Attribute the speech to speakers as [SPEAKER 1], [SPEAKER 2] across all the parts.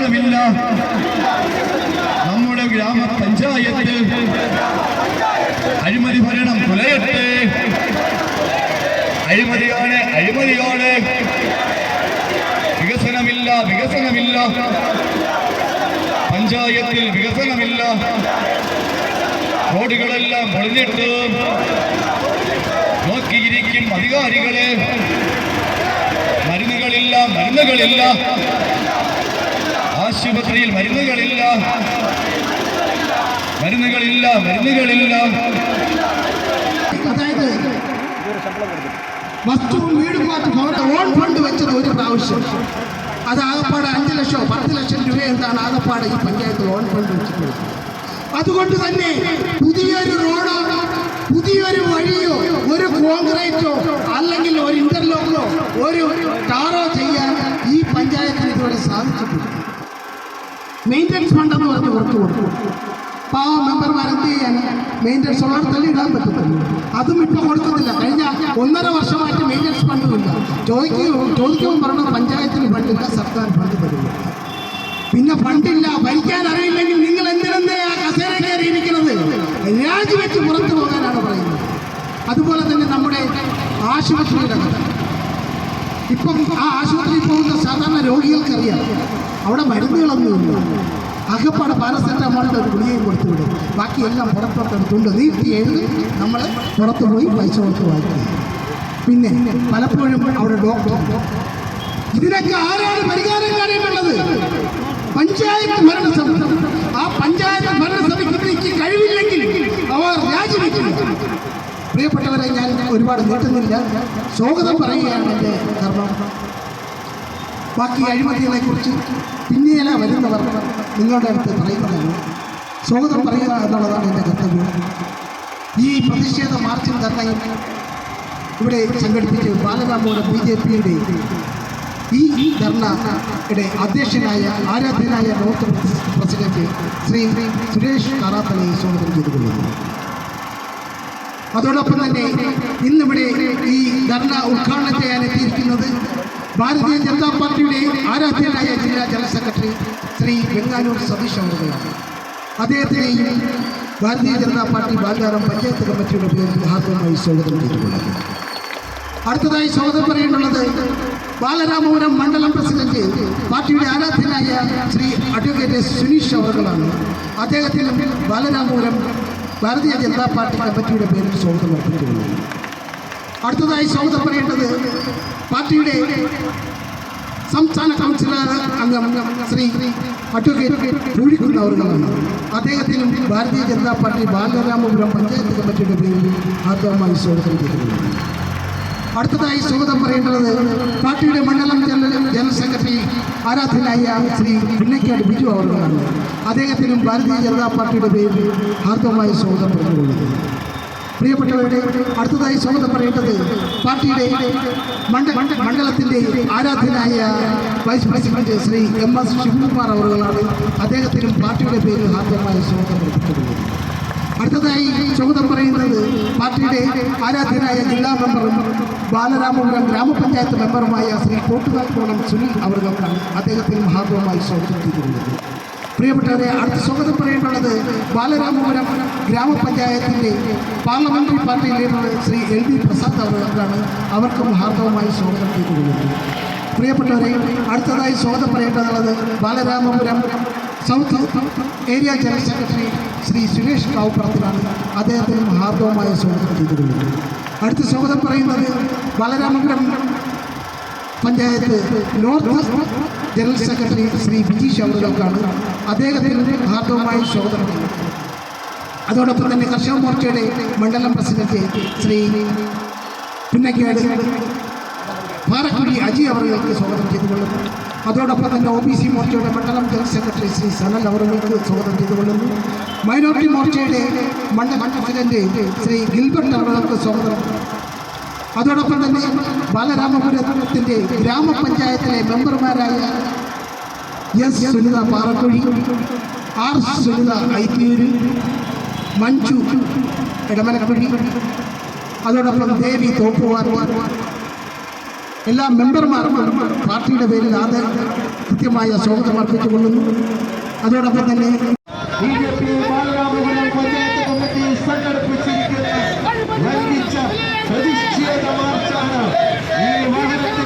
[SPEAKER 1] വികസനമില്ല. നമ്മുടെ ഗ്രാമപഞ്ചായത്ത് അഴിമതി ഭരണം തുലയട്ടെ. അഴിമതിയാണ്, അഴിമതിയാണ്. വികസനമില്ല, വികസനമില്ല. പഞ്ചായത്തിൽ വികസനമില്ല. റോഡുകളെല്ലാം പൊളിഞ്ഞിട്ട് നോക്കിയിരിക്കും അധികാരികളെ. മരുന്നുകളില്ല, മരുന്നുകളില്ല. ആശുപത്രിയിൽ മരുന്നുകളില്ല, മരുന്നുകളില്ല, മരുന്നുകളില്ല.
[SPEAKER 2] അതായത് വസ്തുവും വീടും മാത്രം അവരുടെ ഓൺ ഫണ്ട് വെച്ചത് ഒരു പ്രാവശ്യം. അത് ആകപ്പാട് 5 ലക്ഷമോ 10 ലക്ഷം രൂപ എന്താണ് ആകപ്പാട് ഈ പഞ്ചായത്ത് ഓൺ ഫണ്ട് വെച്ചിട്ടുള്ളത്. അതുകൊണ്ട് തന്നെ പുതിയൊരു റോഡോ പുതിയൊരു വഴിയോ ഒരു കോൺക്രീറ്റോ അല്ലെങ്കിൽ ഒരു ഇന്റർലോക്കോ ഒരു ടാറോ ചെയ്യാൻ ഈ പഞ്ചായത്തിന് ഇതുവരെ സാധിച്ചിട്ടില്ല. മെയിൻ്റനൻസ് ഫണ്ടെന്ന് പറഞ്ഞ് പുറത്തു കൊടുക്കും. പാവ മെമ്പർമാർ എന്ത് ചെയ്യാൻ മെയിൻ്റനൻസ് ഉള്ളവർ തന്നെ ഇടാൻ പറ്റത്തില്ല. അതും ഇപ്പോൾ കൊടുക്കുന്നില്ല. കഴിഞ്ഞ 1.5 വർഷമായിട്ട് മെയിൻ്റനൻസ് ഫണ്ടുമില്ല. ചോദിക്കുമ്പോൾ പറഞ്ഞ പഞ്ചായത്തിന് ഫണ്ടില്ല, സർക്കാർ ഫണ്ട് തരില്ല. പിന്നെ ഫണ്ടില്ല, ഭരിക്കാൻ അറിയില്ലെങ്കിൽ നിങ്ങൾ എന്തിനെന്തേ ആ കസേര കയറിയിരിക്കുന്നത്? രാജിവെച്ച് പുറത്തു പോകാനാണ് പറയുന്നത്. അതുപോലെ തന്നെ നമ്മുടെ ആശുപത്രിയുടെ കഥ. ഇപ്പം ആ ആശുപത്രിയിൽ പോകുന്ന സാധാരണ രോഗികൾക്കറിയാം അവിടെ മരുന്നുകളൊന്നുമില്ല. അകപ്പാട് പാരസെറ്റമോളിൻ്റെ ഒരു ഗുളികയും കൊടുത്തു വിടും. ബാക്കിയെല്ലാം പുറത്തോട്ടെടുത്തുകൊണ്ട് നീട്ടി എഴുതി നമ്മൾ പുറത്തു പോയി പൈസ കൊടുത്ത് വായിക്കുക. പിന്നെ പലപ്പോഴും അവിടെ ഡോക്ടർ. ഇതിനൊക്കെ ആരാണ് പരിഹാരം കാണേണ്ടുള്ളത്? പഞ്ചായത്ത് ഭരണസമിതി. ആ പഞ്ചായത്ത് ഭരണസമിതിക്ക് കഴിവില്ലെങ്കിൽ അവർ രാജിവെക്കുക. പ്രിയപ്പെട്ടവരെ, ഞാൻ ഒരുപാട് നീട്ടുന്നില്ല. സ്വാഗതം പറയുകയാണ് എൻ്റെ ധർമ്മം. ബാക്കി അഴിമതികളെ കുറിച്ച് പിന്നീട് വരുന്നവർ നിങ്ങളുടെ അടുത്ത് പറയുന്നതാണ്. സ്വാഗതം പറയുക എന്നുള്ളതാണ് എൻ്റെ കർത്തവ്യം. ഈ പ്രതിഷേധ മാർച്ചും ധർണയും ഇവിടെ സംഘടിപ്പിച്ച് ബാലരാമപുരം BJPയുടെ ഈ ധർണയുടെ അധ്യക്ഷനായ ആരാധ്യനായ നോർത്ത് പ്രസിഡന്റ് ശ്രീ സുരേഷ് കാറാത്തലയെ സ്വാഗതം ചെയ്തുകൊള്ളുന്നു. അതോടൊപ്പം തന്നെ ഇന്നിവിടെ ഈ ധർണ ഉദ്ഘാടനം ചെയ്യാനെത്തിയിരിക്കുന്നത് ഭാരതീയ ജനതാ പാർട്ടിയുടെ ആരാധ്യനായ ജില്ലാ general secretary Shri Venganoor Satheesh അവറുകളാണ്. അദ്ദേഹത്തിനെയും Bharatiya Janata party Balaramapuram panchayat കമ്മിറ്റിയുടെ പേരിൽ ഹാർദവമായി സ്വാഗതം ചെയ്തുകൊള്ളുന്നു. അടുത്തതായി സ്വാഗതം പറയേണ്ടുള്ളത് ബാലരാമപുരം മണ്ഡലം പ്രസിഡന്റ് പാർട്ടിയുടെ ആരാധ്യനായ ശ്രീ അഡ്വക്കേറ്റ് സുനീഷ് അവറുകളാണ്. അദ്ദേഹത്തിനും ബാലരാമപുരം ഭാരതീയ ജനതാ പാർട്ടി കമ്മിറ്റിയുടെ പേരിൽ സ്വാഗതം അർപ്പിക്കുന്നു. അടുത്തതായി സ്വാഗതം പറയേണ്ടത് പാർട്ടിയുടെ സംസ്ഥാന കൗൺസിലർ അംഗം ശ്രീ അഡ്വക്കേറ്റ് പൂഴിക്കുന്ന് അവറുകളാണ്. അദ്ദേഹത്തിനും ഭാരതീയ ജനതാ പാർട്ടി ബാലരാമപുരം പഞ്ചായത്ത് കമ്മിറ്റിയുടെ പേരിൽ ആദ്യമായി സ്വാഗതം ചെയ്തിട്ടുണ്ട്. അടുത്തതായി സ്വാഗതം പറയേണ്ടത് പാർട്ടിയുടെ മണ്ഡലം ജനറൽ സെക്രട്ടറി ആരാധ്യനായ ശ്രീ പുന്നക്കാട് ബിജു അവറുകളാണ്. അദ്ദേഹത്തിനും ഭാരതീയ ജനതാ പാർട്ടിയുടെ പേരിൽ ഹാർദവമായി സ്വാഗതം പറഞ്ഞുകൊള്ളുന്നു. പ്രിയപ്പെട്ടവരുടെ, അടുത്തതായി സ്വാഗതം പറയേണ്ടത് പാർട്ടിയുടെ മണ്ഡലത്തിൻ്റെ ആരാധ്യനായ vice president Shri MS Sivakumar അവറുകളാണ്. അദ്ദേഹത്തിനും പാർട്ടിയുടെ പേരിൽ ഹാർദവമായി സ്വാഗതം പറഞ്ഞുകൊള്ളുന്നു. അടുത്തതായി സ്വാഗതം പറയുന്നത് പാർട്ടിയുടെ ആരാധ്യനായ ജില്ലാ മെമ്പറും ബാലരാമപുരം ഗ്രാമപഞ്ചായത്ത് മെമ്പറുമായ ശ്രീ കോട്ടുകാൽക്കോണം സുനിൽ അവറുകൾക്കാണ്. അദ്ദേഹത്തിനും ഹാർദവമായി സ്വാഗതം ചെയ്തിട്ടുള്ളത്. പ്രിയപ്പെട്ടവരെ, അടുത്ത സ്വാഗതം പറയേണ്ടുള്ളത് ബാലരാമപുരം ഗ്രാമപഞ്ചായത്തിൻ്റെ parliamentary party leader Shri LV Prasad അവറുകൾക്കാണ്. അവർക്കും ഹാർദവമായി സ്വാഗതം ചെയ്തിട്ടുള്ളത്. പ്രിയപ്പെട്ടവരെ, അടുത്തതായി സ്വാഗതം പറയേണ്ടതുള്ളത് Balaramapuram south area general secretary Shri Suresh കാവുപ്പുറത്തിലാണ്. അദ്ദേഹത്തിനും ഹാർദവമായ സ്വാഗതം ചെയ്തിട്ടുള്ളത്. അടുത്ത സ്വാഗതം പറയുന്നത് Balaramapuram panchayat north general secretary Shri Bijeesh അവറുകൾക്കാണ്. അദ്ദേഹത്തിന് ഹാർദവമായി സ്വാഗതം ചെയ്യുന്നു. അതോടൊപ്പം തന്നെ കർഷക മോർച്ചയുടെ മണ്ഡലം പ്രസിഡന്റ് ശ്രീ പുന്നക്കാട് പാറക്കുടി അജി അവറുകൾക്ക് സ്വാഗതം ചെയ്തുകൊള്ളുന്നു. അതോടൊപ്പം തന്നെ OBC മോർച്ചയുടെ മണ്ഡലം ജനറൽ സെക്രട്ടറി ശ്രീ സനൽ അവറുകൾക്ക് സ്വാഗതം ചെയ്തുകൊള്ളുന്നു. മൈനോറിറ്റി മോർച്ചയുടെ മണ്ഡലം പ്രസിഡന്റ് ശ്രീ ഗിൽബർട്ട് അവറുകൾക്ക് സ്വാഗതം. അതോടൊപ്പം തന്നെ ബാലരാമപുരത്തിൻ്റെ ഗ്രാമപഞ്ചായത്തിലെ മെമ്പർമാരായ S സുനിത പാറക്കുഴി, R സുനിത ഐത്തിയൂര്, മഞ്ജു ഇടമലക്കുഴി, അതോടൊപ്പം ദേവി തോപ്പുവാർ എല്ലാ മെമ്പർമാർക്കും പാർട്ടിയുടെ പേരിൽ കൃത്യമായ സ്വാഗതം അർപ്പിച്ചുകൊള്ളുന്നു. അതോടൊപ്പം തന്നെ BJP ബാലരാമപുരം പഞ്ചായത്ത് കമ്മിറ്റി സംഘടിപ്പിച്ചിരിക്കുന്ന വൈകിച്ച പ്രതിഷേധ മാർച്ചാണ്. ഈ വാഹനത്തിന്റെ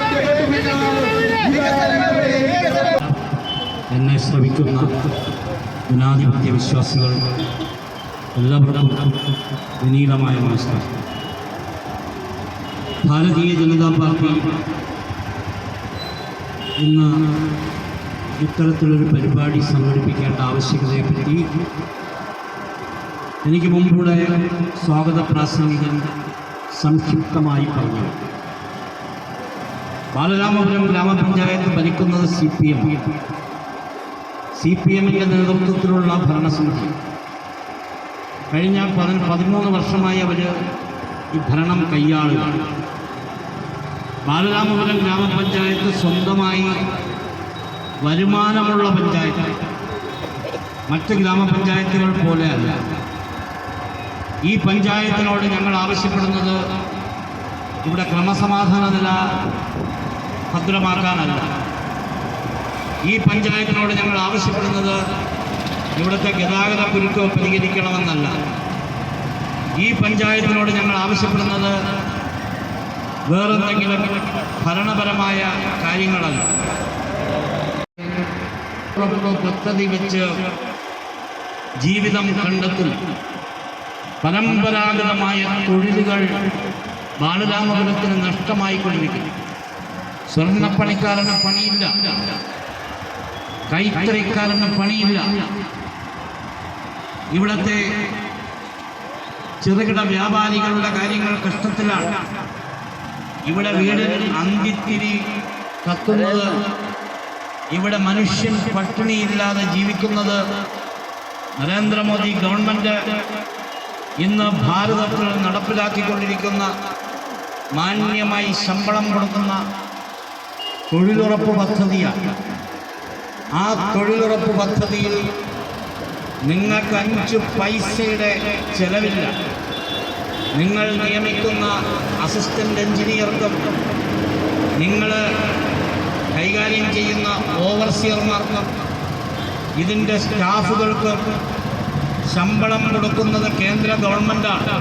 [SPEAKER 3] എന്നെ ശ്രമിക്കുന്ന ജനാധിപത്യ വിശ്വാസികൾ എല്ലാവർക്കും വിനീതമായ നമസ്കാരം. ഭാരതീയ ജനതാ പാർട്ടി ഇന്ന് ഇത്തരത്തിലൊരു പരിപാടി സംഘടിപ്പിക്കേണ്ട ആവശ്യകതയെപ്പറ്റി എനിക്ക് മുമ്പൂടെ സ്വാഗത പ്രാസംഗികൻ സംക്ഷിപ്തമായി പറഞ്ഞു. ബാലരാമപുരം ഗ്രാമപഞ്ചായത്ത് ഭരിക്കുന്നത് CPM-ൻ്റെ നേതൃത്വത്തിലുള്ള ഭരണസമിതി. കഴിഞ്ഞ 13 വർഷമായി അവർ ഈ ഭരണം കൈയാളുകയാണ്. ബാലരാമപുരം ഗ്രാമപഞ്ചായത്ത് സ്വന്തമായി വരുമാനമുള്ള പഞ്ചായത്ത്, മറ്റ് ഗ്രാമപഞ്ചായത്തുകൾ പോലെയല്ല. ഈ പഞ്ചായത്തിനോട് ഞങ്ങൾ ആവശ്യപ്പെടുന്നത് ഇവിടെ ക്രമസമാധാന നില ഭദ്രമാക്കാനല്ല. ഈ പഞ്ചായത്തിനോട് ഞങ്ങൾ ആവശ്യപ്പെടുന്നത് ഇവിടുത്തെ ഗതാഗത കുരുക്ക് പരിഹരിക്കണമെന്നല്ല. ഈ പഞ്ചായത്തിനോട് ഞങ്ങൾ ആവശ്യപ്പെടുന്നത് വേറെന്തെങ്കിലും ഭരണപരമായ കാര്യങ്ങളല്ല. പദ്ധതി വെച്ച് ജീവിതം കണ്ടെത്തും പരമ്പരാഗതമായ തൊഴിലുകൾ ബാലരാമപുരത്തിന് നഷ്ടമായിക്കൊണ്ടിരിക്കുന്നു. സ്വർണ്ണപ്പണിക്കാരന് പണിയില്ല, കൈത്തറിക്കാരന് പണിയില്ല. ഇവിടുത്തെ ചെറുകിട വ്യാപാരികളുടെ കാര്യങ്ങൾ കഷ്ടത്തിലാണ്. ഇവിടെ വീടിൽ അന്തിത്തിരി കത്തുന്നത്, ഇവിടെ മനുഷ്യൻ പട്ടിണിയില്ലാതെ ജീവിക്കുന്നത് നരേന്ദ്രമോദി ഗവൺമെൻറ് ഇന്ന് ഭാരതത്തിൽ നടപ്പിലാക്കിക്കൊണ്ടിരിക്കുന്ന മാന്യമായി ശമ്പളം കൊടുക്കുന്ന തൊഴിലുറപ്പ് പദ്ധതിയാണ്. ആ തൊഴിലുറപ്പ് പദ്ധതിയിൽ നിങ്ങൾക്ക് 5 പൈസയുടെ ചെലവില്ല. നിങ്ങൾ നിയമിക്കുന്ന അസിസ്റ്റൻ്റ് എഞ്ചിനീയർക്കും നിങ്ങൾ കൈകാര്യം ചെയ്യുന്ന ഓവർസിയർമാർക്കും ഇതിൻ്റെ സ്റ്റാഫുകൾക്കും ശമ്പളം കൊടുക്കുന്നത് കേന്ദ്ര ഗവൺമെൻറ്റാണ്.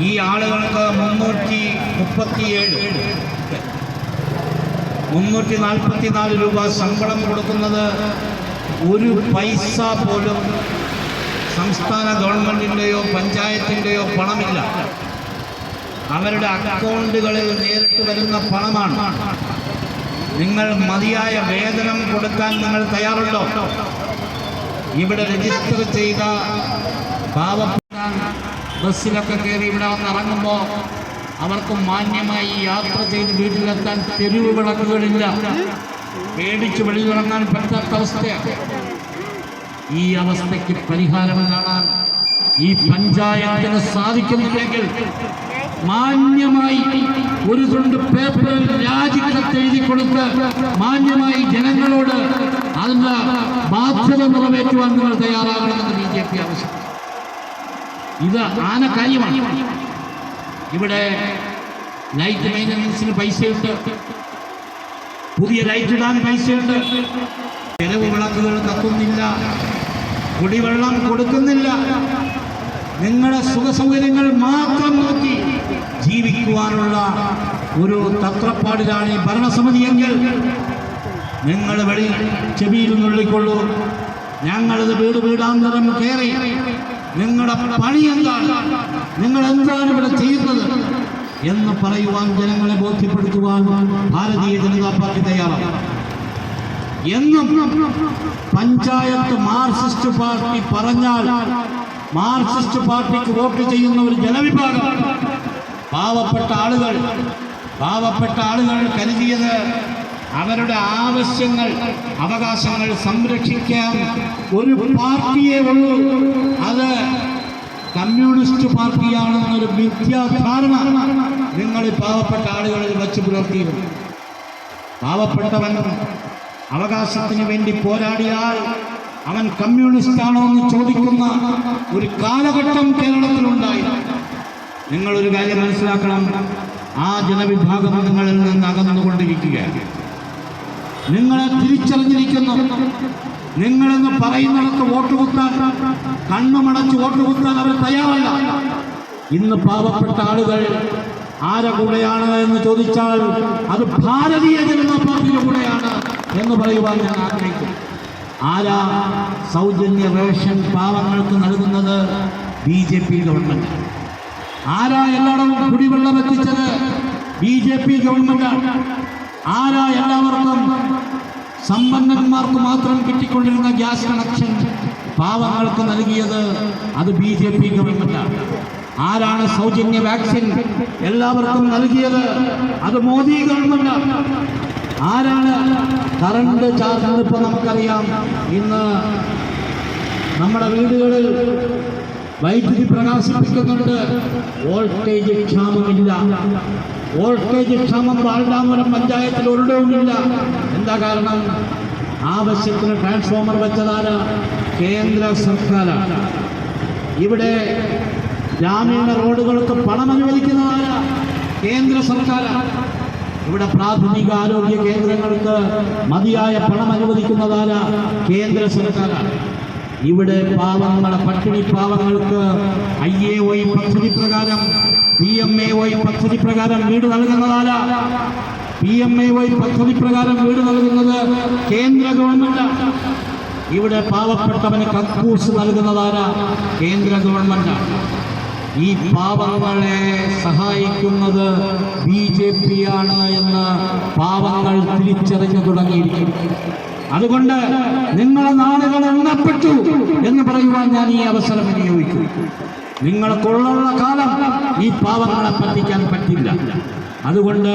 [SPEAKER 3] ഈ ആളുകൾക്ക് 344 രൂപ ശമ്പളം കൊടുക്കുന്നത് 1 പൈസ പോലും സംസ്ഥാന ഗവൺമെൻറ്റിൻ്റെയോ പഞ്ചായത്തിൻ്റെയോ പണമില്ല. അവരുടെ അക്കൗണ്ടുകളിൽ നേരിട്ട് വരുന്ന പണമാണ്. നിങ്ങൾ മതിയായ വേതനം കൊടുക്കാൻ നിങ്ങൾ തയ്യാറുണ്ടോ? ഇവിടെ രജിസ്റ്റർ ചെയ്ത പാവപ്പെട്ട ബസ്സിലൊക്കെ കയറി ഇവിടെ വന്ന് ഇറങ്ങുമ്പോൾ അവർക്ക് മാന്യമായി യാത്ര ചെയ്ത് വീട്ടിലെത്താൻ തെരുവ് വിളക്കുകളില്ല. പേടിച്ച് വെളിയിലിറങ്ങാൻ പറ്റാത്ത അവസ്ഥയാണ്. ഈ അവസ്ഥയ്ക്ക് പരിഹാരം കാണാൻ ഈ പഞ്ചായത്തിന് സാധിക്കുന്നില്ലെങ്കിൽ മാന്യമായി ഒരു തുണ്ട് പേപ്പറിൽ രാജിക്കത്ത് എഴുതി കൊടുത്ത് മാന്യമായി ജനങ്ങളോട് അതിൻ്റെ ബാധ്യത നിറവേറ്റുവാൻ നിങ്ങൾ തയ്യാറാകണമെന്ന് BJP ആവശ്യപ്പെട്ടു. ഇത് കാര്യമാണ്. ഇവിടെ ലൈറ്റ് മെയിൻ്റനൻസിന് പൈസയുണ്ട്, പുതിയ ലൈറ്റ് ഇടാൻ പൈസയുണ്ട്, തെരുവ് വിളക്കുകൾ കത്തുന്നില്ല, കുടിവെള്ളം കൊടുക്കുന്നില്ല. നിങ്ങളുടെ സുഖസൗകര്യങ്ങൾ മാത്രം നോക്കി ജീവിക്കുവാനുള്ള ഒരു തത്രപ്പാടിലാണ് ഈ ഭരണസമിതിയെങ്കിൽ നിങ്ങൾ ചെവിയിൽ നുള്ളിക്കൊള്ളൂ. ഞങ്ങളിത് വീടാന്തരം കയറി നിങ്ങളുടെ പണി എന്താണ്, നിങ്ങൾ എന്താണ് ഇവിടെ ചെയ്യുന്നത് എന്ന് പറയുവാൻ ജനങ്ങളെ ബോധ്യപ്പെടുത്തുവാൻ ഭാരതീയ ജനതാ പാർട്ടി തയ്യാറാണ്. എന്നും പഞ്ചായത്ത് മാർക്സിസ്റ്റ് പാർട്ടി പറഞ്ഞാൽ മാർക്സിസ്റ്റ് പാർട്ടിക്ക് വോട്ട് ചെയ്യുന്ന ഒരു ജനവിഭാഗം പാവപ്പെട്ട ആളുകൾ കരുതിയത് അവരുടെ ആവശ്യങ്ങൾ അവകാശങ്ങൾ സംരക്ഷിക്കാൻ ഒരു പാർട്ടിയേ ഉള്ളൂ, അത് കമ്മ്യൂണിസ്റ്റ് പാർട്ടിയാണെന്നൊരു മിഥ്യാധാരണ നിങ്ങൾ പാവപ്പെട്ട ആളുകളിൽ വച്ച് പുലർത്തിയിരുന്നു. പാവപ്പെട്ടവൻ അവകാശത്തിന് വേണ്ടി പോരാടിയാൽ അവൻ കമ്മ്യൂണിസ്റ്റാണോ എന്ന് ചോദിക്കുന്ന ഒരു കാലഘട്ടം കേരളത്തിലുണ്ടായി. നിങ്ങളൊരു കാര്യം മനസ്സിലാക്കണം, ആ ജനവിഭാഗം നിങ്ങളിൽ നിന്ന് അകന്നുകൊണ്ടിരിക്കുകയാണ്. നിങ്ങളെ തിരിച്ചറിഞ്ഞിരിക്കുന്നു. നിങ്ങളെന്ന് പറയുന്നിടത്ത് വോട്ട് കുത്താൻ, കണ്ണുമടച്ച് വോട്ട് കുത്താൻ അവർ തയ്യാറല്ല. ഇന്ന് പാവപ്പെട്ട ആളുകൾ ആരെ കൂടെയാണ് എന്ന് ചോദിച്ചാൽ അത് ഭാരതീയ ജനതാ പാർട്ടിയുടെ കൂടെയാണ് എന്ന് പറയുവാൻ ഞാൻ ആഗ്രഹിക്കുന്നു. ആരാ സൗജന്യ റേഷൻ പാവങ്ങൾക്ക് നൽകുന്നത്? BJP government. ആരാ എല്ലായിടവും കുടിവെള്ളം എത്തിച്ചത്? BJP ഗവൺമെന്റാണ്. ആരാ എല്ലാവർക്കും സമ്പന്നന്മാർക്ക് മാത്രം കിട്ടിക്കൊണ്ടിരുന്ന ഗ്യാസ് കണക്ഷൻ പാവങ്ങൾക്ക് നൽകിയത്? അത് BJP ഗവൺമെന്റാണ്. ആരാണ് സൗജന്യ വാക്സിൻ എല്ലാവർക്കും നൽകിയത്? അത് മോദി ഗവൺമെന്റാണ്. ആരാണ് കറണ്ട് ചാർജ്? ഇപ്പം നമുക്കറിയാം, ഇന്ന് നമ്മുടെ വീടുകളിൽ വൈദ്യുതി പ്രകാശിപ്പിക്കുന്നുണ്ട്. വോൾട്ടേജ് ക്ഷാമമില്ല. വോൾട്ടേജ് ക്ഷാമം ബാലരാമപുരം പഞ്ചായത്തിൽ ഒരിടവുമില്ല. എന്താ കാരണം? ആവശ്യത്തിന് ട്രാൻസ്ഫോമർ വെച്ചതാര്? കേന്ദ്ര സർക്കാരാണ്. ഇവിടെ ഗ്രാമീണ റോഡുകൾക്ക് പണം അനുവദിക്കുന്നതാര്? കേന്ദ്ര സർക്കാരാണ്. ഇവിടെ പ്രാഥമിക ആരോഗ്യ കേന്ദ്രങ്ങൾക്ക് മതിയായ പണം അനുവദിക്കുന്നതാര്? കേന്ദ്ര സർക്കാരാണ്. ഇവിടെ പാവങ്ങളെ, പട്ടിണി പാവങ്ങൾക്ക് IAOI പദ്ധതി പ്രകാരം, PMAY പദ്ധതി പ്രകാരം വീട് നൽകുന്നതാര്? PMAY പദ്ധതി പ്രകാരം വീട് നൽകുന്നത് കേന്ദ്ര ഗവൺമെന്റാണ്. ഇവിടെ പാവപ്പെട്ടവന് കക്കൂസ് നൽകുന്നതാര്? കേന്ദ്ര ഗവൺമെന്റാണ്. ഈ പാവങ്ങളെ സഹായിക്കുന്നത് BJP ആണ് എന്ന് പാവങ്ങൾ തിരിച്ചറിഞ്ഞു തുടങ്ങിയിരിക്കുന്നു. അതുകൊണ്ട് നിങ്ങളെ നാളുകൾ എണ്ണപ്പെട്ടു എന്ന് പറയുവാൻ ഞാൻ ഈ അവസരം വിനിയോഗിക്കും. നിങ്ങൾക്കുള്ള കാലം ഈ പാവങ്ങളെ പറ്റിക്കാൻ പറ്റില്ല. അതുകൊണ്ട്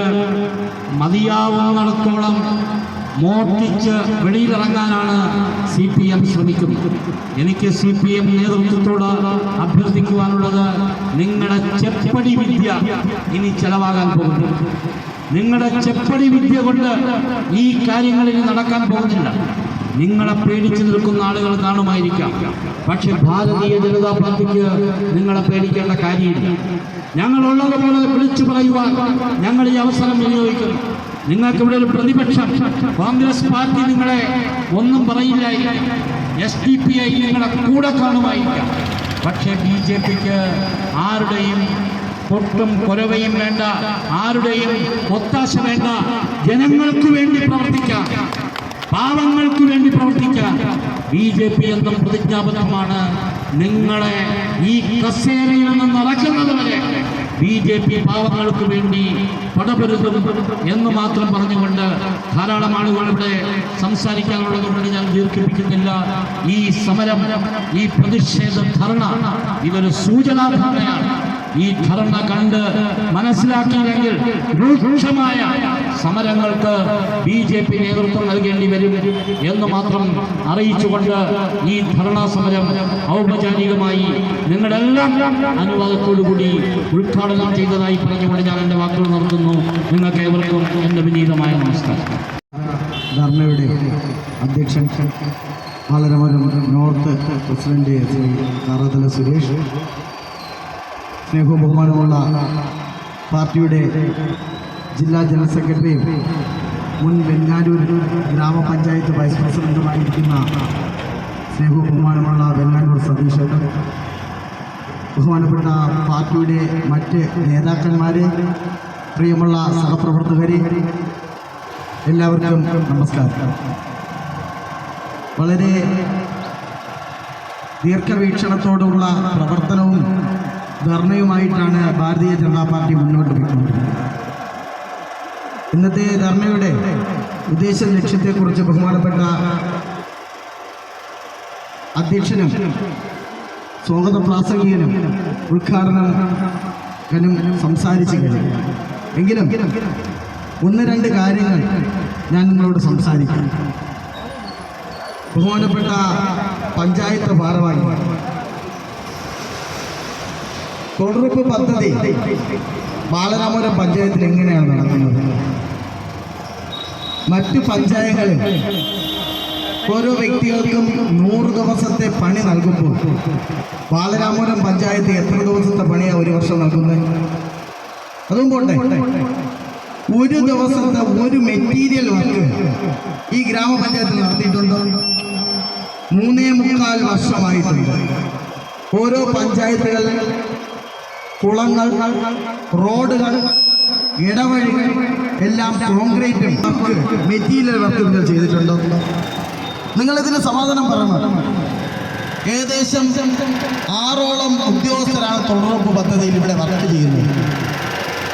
[SPEAKER 3] മതിയാവുന്നിടത്തോളം മോഷ്ടിച്ച് വെളിയിലിറങ്ങാനാണ് CPM ശ്രമിക്കുന്നത്. എനിക്ക് CPM നേതൃത്വത്തോട് അഭ്യർത്ഥിക്കുവാനുള്ളത്, നിങ്ങളുടെ ചെപ്പടി വിദ്യ ഇനി ചെലവാകാൻ പോകുന്നു. നിങ്ങളുടെ ചെപ്പടി വിദ്യ കൊണ്ട് ഈ കാര്യങ്ങളിൽ നടക്കാൻ പോകുന്നില്ല. നിങ്ങളെ പേടിച്ചു നിൽക്കുന്ന ആളുകൾ കാണുമായിരിക്കാം. പക്ഷെ ഭാരതീയ ജനതാ പാർട്ടിക്ക് നിങ്ങളെ പേടിക്കേണ്ട കാര്യമില്ല. ഞങ്ങളുള്ളതുപോലെ വിളിച്ചു പറയുവാൻ ഞങ്ങൾ ഈ അവസരം വിനിയോഗിക്കുന്നു. നിങ്ങൾക്കിവിടെ ഒരു പ്രതിപക്ഷം, കോൺഗ്രസ് പാർട്ടി നിങ്ങളെ ഒന്നും പറയില്ലായിരിക്കും. SDPI നിങ്ങളെ കൂടെ കാണുമായിരിക്കാം. പക്ഷേ BJPക്ക് ആരുടെയും പൊട്ടും കൊരവയും വേണ്ട, ആരുടെയും ഒത്താശ വേണ്ട. ജനങ്ങൾക്ക് വേണ്ടി പ്രവർത്തിക്കാൻ, പാവങ്ങൾക്ക് വേണ്ടി പ്രവർത്തിക്കാൻ BJP എന്നും പ്രതിജ്ഞാബദ്ധമാണ്. നിങ്ങളെ ഈ കസേരയിൽ നിന്ന് നടക്കുന്നത് വരെ BJP പാവങ്ങൾക്ക് വേണ്ടി പടപൊരുതും എന്ന് മാത്രം പറഞ്ഞുകൊണ്ട് ധാരാളം ആളുകൾ ഇവിടെ സംസാരിക്കാനുള്ളതുകൊണ്ട് ഞാൻ ദീർഘിപ്പിക്കുന്നില്ല. ഈ സമരം, ഈ പ്രതിഷേധ ധർണ ഇതൊരു സൂചനാധർണയാണ്. ഈ ധർണ കണ്ട് മനസ്സിലാക്കിയില്ലെങ്കിൽ രൂക്ഷമായ സമരങ്ങൾക്ക് BJP നേതൃത്വം നൽകേണ്ടി വരും എന്ന് മാത്രം അറിയിച്ചുകൊണ്ട് ഈ ധർണാ സമരം ഔപചാരികമായി നിങ്ങളെല്ലാം അനുവാദത്തോടുകൂടി ഉദ്ഘാടനം ചെയ്തതായി പറഞ്ഞുകൊണ്ട് ഞാൻ എൻ്റെ വാക്കുകൾ നിർത്തുന്നു. നിങ്ങൾക്ക് ഏവർക്കും എൻ്റെ വിനീതമായ നമസ്കാരം.
[SPEAKER 4] ധർണയുടെ അധ്യക്ഷൻ ബാലരാമപുരം നോർത്ത് പ്രസിഡന്റ് ശ്രീ കാറത്തല സുരേഷ്, സ്നേഹവും ബഹുമാനമുള്ള പാർട്ടിയുടെ ജില്ലാ ജനറൽ സെക്രട്ടറിയും മുൻ വെങ്ങാനൂർ ഗ്രാമപഞ്ചായത്ത് വൈസ് പ്രസിഡന്റുമായിരിക്കുന്ന സ്നേഹവും ബഹുമാനമുള്ള വെങ്ങാനൂർ സതീശേട്ടൻ, ബഹുമാനപ്പെട്ട പാർട്ടിയുടെ മറ്റ് നേതാക്കന്മാരെ, പ്രിയമുള്ള സഹപ്രവർത്തകരെ, എല്ലാവർക്കും നമസ്കാരം. വളരെ ദീർഘവീക്ഷണത്തോടുള്ള പ്രവർത്തനവും ധർണയുമായിട്ടാണ് ഭാരതീയ ജനതാ പാർട്ടി മുന്നോട്ട് പോയിക്കൊണ്ടിരിക്കുന്നത്. ഇന്നത്തെ ധർണയുടെ ഉദ്ദേശ ലക്ഷ്യത്തെക്കുറിച്ച് ബഹുമാനപ്പെട്ട അധ്യക്ഷനും സ്വാഗത പ്രാസംഗികനും ഉദ്ഘാടകനും സംസാരിച്ചു കഴിഞ്ഞു. എങ്കിലും ഒന്ന് രണ്ട് കാര്യങ്ങൾ ഞാൻ നിങ്ങളോട് സംസാരിക്കാം. ബഹുമാനപ്പെട്ട പഞ്ചായത്ത് ഭാരവാഹികൾ, തൊഴിലുറപ്പ് പദ്ധതി ബാലരാമപുരം പഞ്ചായത്തിൽ എങ്ങനെയാണ് നടക്കുന്നത്? മറ്റു പഞ്ചായത്തുകളിൽ ഓരോ വ്യക്തികൾക്കും 100 ദിവസത്തെ പണി നൽകുമ്പോൾ ബാലരാമപുരം പഞ്ചായത്ത് എത്ര ദിവസത്തെ പണിയാണ് ഒരു വർഷം നൽകുന്നത്? അതും പോട്ടെ,
[SPEAKER 2] ഒരു ദിവസത്തെ ഒരു മെറ്റീരിയൽ വർക്ക് ഈ ഗ്രാമപഞ്ചായത്തിൽ നടത്തിയിട്ടുണ്ടോ? 3.25 വർഷമായിട്ടുണ്ട്. ഓരോ പഞ്ചായത്തുകൾ കുളങ്ങൾ, റോഡുകൾ, ഇടവഴികൾ എല്ലാം കോൺക്രീറ്റ് വർക്ക്, മെറ്റീരിയൽ വർക്ക് നിങ്ങൾ ചെയ്തിട്ടുണ്ടോ? നിങ്ങളിതിന് സമാധാനം പറയണം. ഏകദേശം 6ഓളം ഉദ്യോഗസ്ഥരാണ് തൊഴിലുറപ്പ് പദ്ധതിയിൽ ഇവിടെ വർക്ക് ചെയ്യുന്നത്.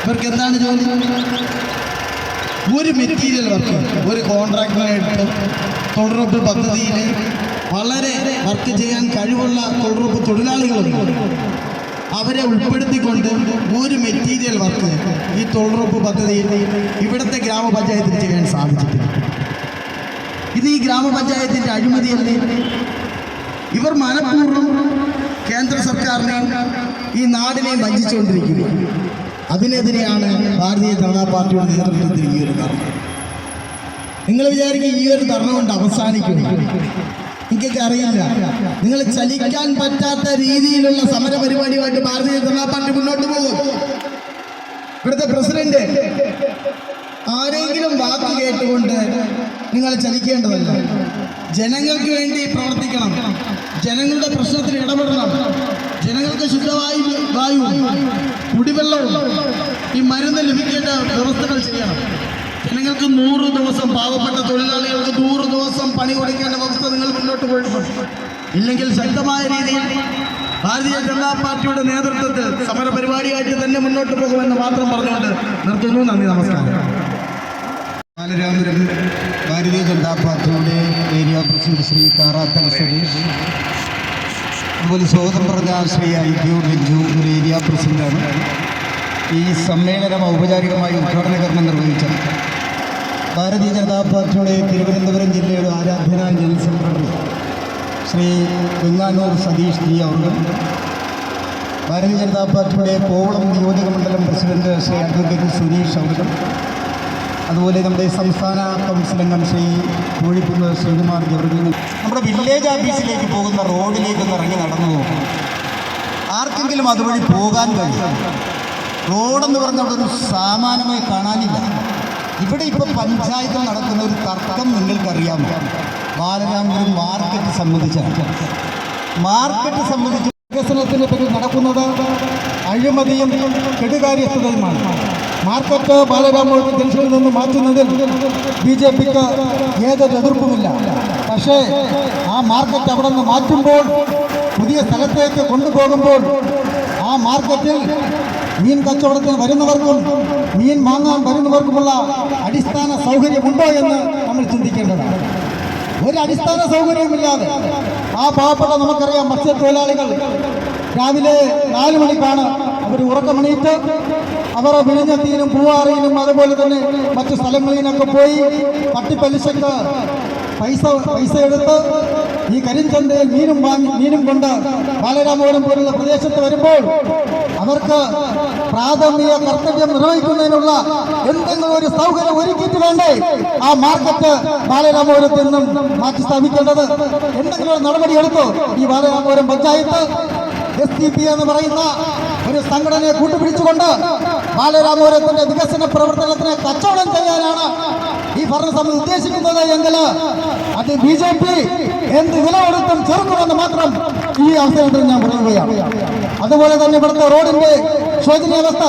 [SPEAKER 2] ഇവർക്ക് എന്താണ് ജോലി? ഒരു മെറ്റീരിയൽ വർക്ക്, ഒരു കോൺട്രാക്ടറായിട്ട് തൊഴിലുറപ്പ് പദ്ധതിയിൽ വളരെ വർക്ക് ചെയ്യാൻ കഴിവുള്ള തൊഴിലുറപ്പ് തൊഴിലാളികളുണ്ട്. അവരെ ഉൾപ്പെടുത്തിക്കൊണ്ട് ഒരു മെറ്റീരിയൽ വർക്ക് ഈ തൊഴിലുറപ്പ് പദ്ധതിയിൽ ഇവിടുത്തെ ഗ്രാമപഞ്ചായത്തിൽ ചെയ്യാൻ സാധിച്ചിട്ടില്ല. ഇത് ഈ ഗ്രാമപഞ്ചായത്തിൻ്റെ അഴിമതിയല്ലേ? ഇവർ മനഃപൂർവ്വം കേന്ദ്ര സർക്കാരിനെയും ഈ നാടിനെയും വഞ്ചിച്ചുകൊണ്ടിരിക്കുന്നു. അതിനെതിരെയാണ് ഭാരതീയ ജനതാ പാർട്ടിയുടെ നേതൃത്വത്തിൽ ഈ ഒരു ധർണ. നിങ്ങൾ വിചാരിക്കും ഈ ഒരു ധർണ കൊണ്ട് അവസാനിക്കും? എനിക്കൊക്കെ അറിയില്ല. നിങ്ങൾ ചലിക്കാൻ പറ്റാത്ത രീതിയിലുള്ള സമര പരിപാടിയുമായിട്ട് ഭാരതീയ ജനതാ പാർട്ടി മുന്നോട്ട് പോകും. ഇവിടുത്തെ പ്രസിഡന്റ് ആരെങ്കിലും വാക്ക് കേട്ടുകൊണ്ട് നിങ്ങൾ ചലിക്കേണ്ടതല്ല. ജനങ്ങൾക്ക് വേണ്ടി പ്രവർത്തിക്കണം, ജനങ്ങളുടെ പ്രശ്നത്തിൽ ഇടപെടണം, ജനങ്ങൾക്ക് ശുദ്ധവായു, കുടിവെള്ളവും ഈ മരുന്ന് ലഭിക്കേണ്ട വ്യവസ്ഥകൾ ചെയ്യണം. ജനങ്ങൾക്ക് 100 ദിവസം, പാവപ്പെട്ട തൊഴിലാളികൾക്ക് 100 ദിവസം പണി കൊടുക്കേണ്ട വ്യവസ്ഥ നിങ്ങൾ മുന്നോട്ട് പോയിട്ടുണ്ട്. ഇല്ലെങ്കിൽ ശക്തമായ രീതിയിൽ ഭാരതീയ ജനതാ പാർട്ടിയുടെ നേതൃത്വത്തിൽ സമര പരിപാടിയായിട്ട് തന്നെ മുന്നോട്ട് പോകുമെന്ന് മാത്രം പറഞ്ഞുകൊണ്ട് നിർത്തുന്നു. നന്ദി, നമസ്കാരം.
[SPEAKER 5] ബാലരാമപുരം ഭാരതീയ ജനതാ പാർട്ടിയുടെ ഏരിയ പ്രസിഡന്റ് ശ്രീ കാറാത്തൽ സുരേഷ്, അതുപോലെ സ്വാഗതം പറഞ്ഞ ശ്രീ ഐക്യു രഞ്ജു, ഒരു ഏരിയ പ്രസിഡന്റാണ്. ഈ സമ്മേളനം ഔപചാരികമായി ഉദ്ഘാടന കർമ്മം നിർവഹിച്ച ഭാരതീയ ജനതാ പാർട്ടിയുടെ തിരുവനന്തപുരം ജില്ലയുടെ ആരാധ്യനായ ജനറൽ സെക്രട്ടറി ശ്രീ വെങ്ങാനൂർ സതീഷ് ജി അവർക്കും, ഭാരതീയ ജനതാ പാർട്ടിയുടെ കോവളം നിയോജക മണ്ഡലം പ്രസിഡന്റ് ശ്രീ അഡ്വക്കേറ്റ് സുനീഷ് അവർക്കും, അതുപോലെ നമ്മുടെ സംസ്ഥാന കൗൺസിൽ അംഗം ശ്രീ കോഴിക്കുന്ന് ശ്രീകുമാർ ജവർഗീനും, നമ്മുടെ വില്ലേജ് ഓഫീസിലേക്ക് പോകുന്ന റോഡിലേക്കൊന്ന് ഇറങ്ങി നടന്നു നോക്കും. ആർക്കെങ്കിലും അതുവഴി പോകാൻ കഴിയും? റോഡെന്ന് പറഞ്ഞ അവിടെ ഒരു സാമാന്യമായി കാണാനില്ല. ഇവിടെ ഇപ്പോൾ പഞ്ചായത്തിൽ നടക്കുന്ന ഒരു തർക്കം നിങ്ങൾക്കറിയാമോ? ബാലരാമപുരം മാർക്കറ്റ് സംബന്ധിച്ച് വികസനത്തിനെ പറ്റി നടക്കുന്നത് അഴിമതിയും കെടുകാര്യസ്ഥതയുമാണ്. മാർക്കറ്റ് ബാലരാമപുരം ജംഗ്ഷനിൽ നിന്ന് മാറ്റുന്നതിൽ BJPക്ക് ഏതൊരു എതിർപ്പുമില്ല. പക്ഷേ ആ മാർക്കറ്റ് അവിടെ നിന്ന് മാറ്റുമ്പോൾ, പുതിയ സ്ഥലത്തേക്ക് കൊണ്ടുപോകുമ്പോൾ ആ മാർക്കറ്റിൽ മീൻ കച്ചവടത്തിന് വരുന്നവർക്കും മീൻ വാങ്ങാൻ വരുന്നവർക്കുമുള്ള അടിസ്ഥാന സൗകര്യമുണ്ടോ എന്ന് നമ്മൾ ചിന്തിക്കേണ്ടതാണ്. ഒരു അടിസ്ഥാന സൗകര്യവുമില്ലാതെ ആ പാവപ്പെട്ട, നമുക്കറിയാം, മത്സ്യത്തൊഴിലാളികൾ രാവിലെ 4 മണിക്കാണ് അവർ ഉറക്കമണിയിട്ട് അവർ വിഴിഞ്ഞത്തിനും പൂവാറിയിലും അതുപോലെ തന്നെ മറ്റു സ്ഥലങ്ങളിൽ നിന്നൊക്കെ പോയി പട്ടിപ്പലിശക്ക് പൈസ എടുത്ത് ഈ കരിഞ്ചന്തയിൽ മീനും കൊണ്ട് ബാലരാമപുരം പോലുള്ള പ്രദേശത്ത് വരുമ്പോൾ അവർക്ക് പ്രാഥമിക കർത്തവ്യം നിർവഹിക്കുന്നതിനുള്ള എന്തെങ്കിലും ഒരു സൗകര്യം ഒരുക്കിയിട്ട് വേണ്ടേ ആ മാർക്കറ്റ് ബാലരാമപുരത്തിൽ നിന്നും മാറ്റി സ്ഥാപിക്കേണ്ടത്? എന്തെങ്കിലും ഒരു നടപടി എടുത്തോ ഈ ബാലരാമപുരം പഞ്ചായത്ത്? SDP എന്ന് പറയുന്ന ഒരു സംഘടനയെ കൂട്ടുപിടിച്ചുകൊണ്ട് ബാലരാമപുരത്തിന്റെ വികസന പ്രവർത്തനത്തിന് കച്ചവടം ചെയ്യാനാണ് ഈ ഭരണസമിതി ഉദ്ദേശിക്കുന്നത് എങ്കിൽ അത് BJP എന്ത് വില കൊടുത്തും ചെറുക്കുമെന്ന് മാത്രം ഈ അവസരത്തിൽ ഞാൻ പറയുകയാണ്. അതുപോലെ തന്നെ ഇവിടുത്തെ റോഡിന്റെ ശോചനീയാവസ്ഥ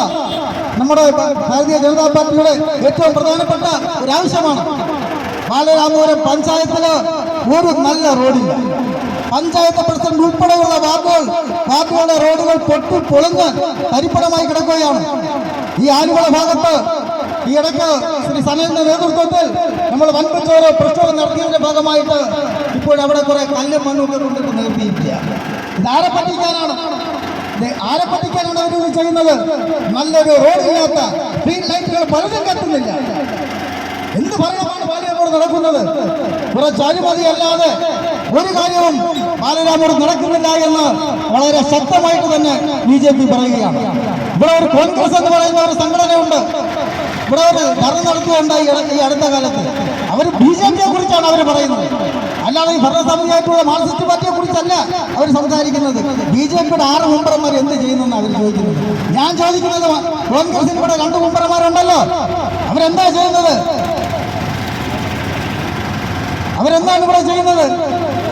[SPEAKER 5] നമ്മുടെ ഭാരതീയ ജനതാ പാർട്ടിയുടെ ഏറ്റവും പ്രധാനപ്പെട്ട ഒരു ആവശ്യമാണ്. ബാലരാമപുരം പഞ്ചായത്തിൽ ഒരു നല്ല റോഡില്ല. പഞ്ചായത്ത് പ്രസിഡന്റ് ഉൾപ്പെടെയുള്ള വാർഡുകളുടെ റോഡുകൾ പൊട്ടി പൊളിഞ്ഞ് തരിപ്പണമായി കിടക്കുകയാണ്. ഈ ആലുവ ഭാഗത്ത് ഈ ഇടയ്ക്ക് ശ്രീ സനലിന്റെ നേതൃത്വത്തിൽ നമ്മൾ വൻപിച്ച ഓരോ പ്രശ്നവും നടത്തിയതിന്റെ ഭാഗമായിട്ട് ഇപ്പോൾ അവിടെ കുറെ കല്ലും മണ്ണൊക്കെ കൊണ്ടിട്ട് നിർത്തിയിരിക്കുക. ഇതാരെ പറ്റിക്കാനാണ്? ആരെ പറ്റിക്കാനാണ് അവരിത് ചെയ്യുന്നത്? നല്ലൊരു റോഡില്ലാത്ത സ്ട്രീറ്റ് ലൈറ്റുകൾ പലതും കത്തുന്നില്ല. എന്ത് ഭരണമാണ് ബാലരാമപുരം നടക്കുന്നത്? കുറച്ച് അഴിമതിയല്ലാതെ ഒരു കാര്യവും ബാലരാമപുരം നടക്കുന്നില്ല എന്ന് വളരെ ശക്തമായിട്ട് തന്നെ BJP പറയുകയാണ്. ഇവിടെ ഒരു കോൺഗ്രസ് എന്ന് പറയുന്ന ഒരു സംഘടനയുണ്ട്. ഇവിടെ ഒരു ധർണ നടത്തുകയുണ്ടായി ഈ അടുത്ത കാലത്ത്. അവർ BJPയെ കുറിച്ചാണ് അവർ പറയുന്നത്, അല്ലാതെ ഈ ഭരണസമിതിയായിട്ടുള്ള മാർക്സിസ്റ്റ് പാർട്ടിയെ കുറിച്ചല്ല അവർ സംസാരിക്കുന്നത്. BJPയുടെ 6 മെമ്പർമാർ എന്ത് ചെയ്യുന്നെന്ന് അവർ ചോദിക്കുന്നത്. ഞാൻ ചോദിക്കുന്നത്, കോൺഗ്രസിന് ഇവിടെ 2 മെമ്പർമാരുണ്ടല്ലോ, അവരെന്താ ചെയ്യുന്നത്? അവരെന്താണ് ഇവിടെ ചെയ്യുന്നത്?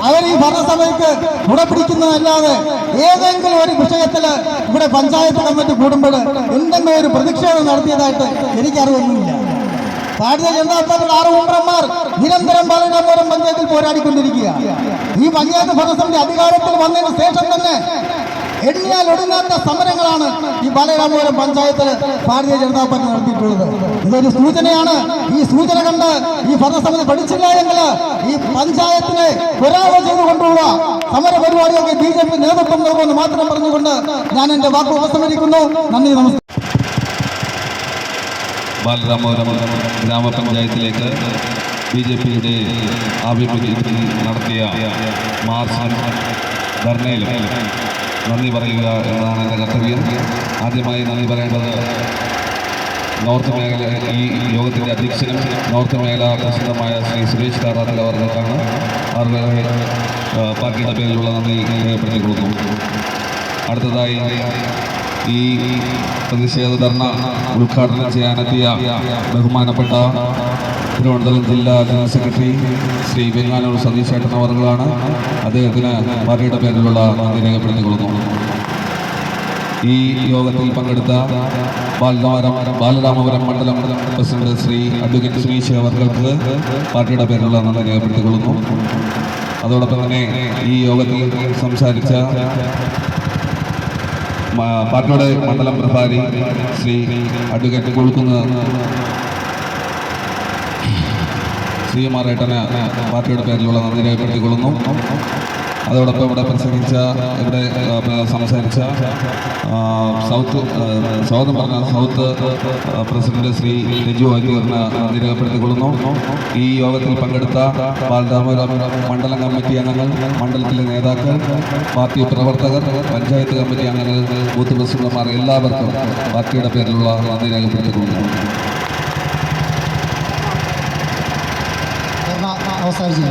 [SPEAKER 5] അവർ ഈ ഭരണസഭയ്ക്ക് കുടപിടിക്കുന്നതല്ലാതെ ഏതെങ്കിലും ഒരു വിഷയത്തിൽ ഇവിടെ പഞ്ചായത്ത് കമ്മിറ്റി കൂടുമ്പോൾ എന്തെങ്കിലും ഒരു പ്രതിഷേധം നടത്തിയതായിട്ട് എനിക്കറിവൊന്നുമില്ല. ഭാരതീയ ജനതാ പാർട്ടിയുടെ 6 മെമ്പർമാർ നിരന്തരം ബാലരാമപുരം പഞ്ചായത്തിൽ പോരാടിക്കൊണ്ടിരിക്കുക. ഈ പഞ്ചായത്ത് ഭരണസമിതി അധികാരത്തിൽ വന്നതിന് ശേഷം തന്നെ എണ്ണിയാൽ ഒടുങ്ങാത്ത സമരങ്ങളാണ് ഈ ബാലരാമപുരം പഞ്ചായത്തിൽ ഭാരതീയ ജനതാ പാർട്ടി നടത്തിയിട്ടുള്ളത്. ഇതൊരു സൂചനയാണ്. ഈ സൂചന കണ്ട് ഈ ഭരണസമിതി പഠിച്ചില്ല എങ്കിൽ ഈ പഞ്ചായത്തിനെ ഒരാളെ ചെയ്ത് കൊണ്ടുപോവുക സമര പരിപാടികൾക്ക് BJP നേതൃത്വം നൽകുമെന്ന് മാത്രം പറഞ്ഞുകൊണ്ട് ഞാൻ എൻ്റെ വാക്ക് ഉപസംഹരിക്കുന്നു. നന്ദി, നമസ്കാരം.
[SPEAKER 6] ബാലരാമപുരം ഗ്രാമപഞ്ചായത്തിലേക്ക് BJPയുടെ ആഭിമുഖ്യത്തിൽ നടത്തിയ മാർച്ച് ധർണയിൽ നന്ദി പറയുക എന്നതാണ് എൻ്റെ കർത്തവ്യം. ആദ്യമായി നന്ദി പറയേണ്ടത് നോർത്ത് മേഖല ഈ യോഗത്തിൻ്റെ അധ്യക്ഷനും നോർത്ത് മേഖല പ്രസിഡന്റുമായ ശ്രീ സുരേഷ് കാറാത്തിൽ അവർക്കാണ്. അവരുടെ പാർട്ടിയുടെ പേരിലുള്ള നന്ദി രേഖപ്പെടുത്തിക്കൊടുക്കുന്നു. അടുത്തതായി ഈ പ്രതിഷേധ ധർണ ഉദ്ഘാടനം ചെയ്യാനെത്തിയ ബഹുമാനപ്പെട്ട തിരുവനന്തപുരം ജില്ലാ ജനറൽ സെക്രട്ടറി ശ്രീ വെങ്ങാനൂർ സതീഷ് ചേട്ടൻ അവർകളാണ്. അദ്ദേഹത്തിന് പാർട്ടിയുടെ പേരിലുള്ള നന്ദി രേഖപ്പെടുത്തിക്കൊള്ളുന്നു. ഈ യോഗത്തിൽ പങ്കെടുത്ത ബാലരാമപുരം മണ്ഡലം പ്രസിഡന്റ് ശ്രീ അഡ്വക്കേറ്റ് സുനീഷ് അവർക്ക് പാർട്ടിയുടെ പേരിലുള്ള നന്ദി രേഖപ്പെടുത്തിക്കൊള്ളുന്നു. അതോടൊപ്പം തന്നെ ഈ യോഗത്തിൽ സംസാരിച്ച പാർട്ടിയുടെ മണ്ഡലം പ്രഭാരി ശ്രീ അഡ്വക്കേറ്റ് കൊളുക്കുന്ന ശ്രീമാറേട്ടന് പാർട്ടിയുടെ പേരിലുള്ള നന്ദി രേഖപ്പെടുത്തിക്കൊള്ളുന്നു. അതോടൊപ്പം ഇവിടെ സംസാരിച്ച സ്വാഗതം പറഞ്ഞ സൗത്ത് പ്രസിഡന്റ് ശ്രീ രജു അയ്യൂറിന് നന്ദി രേഖപ്പെടുത്തിക്കൊള്ളുന്നു. ഈ യോഗത്തിൽ പങ്കെടുത്ത ബാലരാമപുരം മണ്ഡലം കമ്മിറ്റി അംഗങ്ങൾ, മണ്ഡലത്തിലെ നേതാക്കൾ, പാർട്ടി പ്രവർത്തകർ, പഞ്ചായത്ത് കമ്മിറ്റി അംഗങ്ങൾ, ബൂത്ത് പ്രസിഡന്റുമാർ എല്ലാവർക്കും പാർട്ടിയുടെ പേരിലുള്ള നന്ദി രേഖപ്പെടുത്തിക്കൊള്ളുന്നു.
[SPEAKER 5] അവസാനിച്ചു.